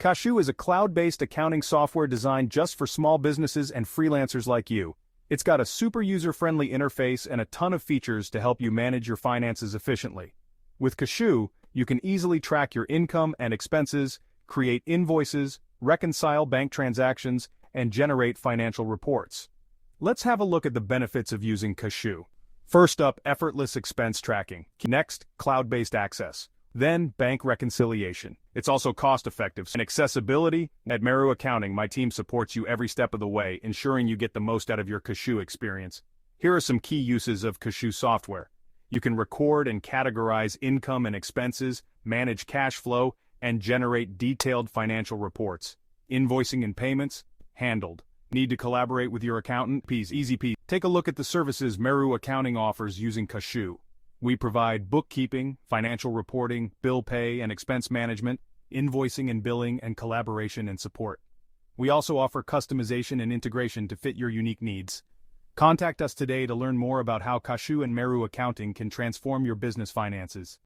Kashoo is a cloud-based accounting software designed just for small businesses and freelancers like you. It's got a super user-friendly interface and a ton of features to help you manage your finances efficiently. With Kashoo, you can easily track your income and expenses, create invoices, reconcile bank transactions, and generate financial reports. Let's have a look at the benefits of using Kashoo. First up, effortless expense tracking. Next, cloud-based access. Then, bank reconciliation. It's also cost-effective and accessibility. At Meru Accounting, my team supports you every step of the way, ensuring you get the most out of your Kashoo experience. Here are some key uses of Kashoo software. You can record and categorize income and expenses, manage cash flow, and generate detailed financial reports. Invoicing and payments? Handled. Need to collaborate with your accountant? Easy peasy. Take a look at the services Meru Accounting offers using Kashoo. We provide bookkeeping, financial reporting, bill pay and expense management, invoicing and billing, and collaboration and support. We also offer customization and integration to fit your unique needs. Contact us today to learn more about how Kashoo and Meru Accounting can transform your business finances.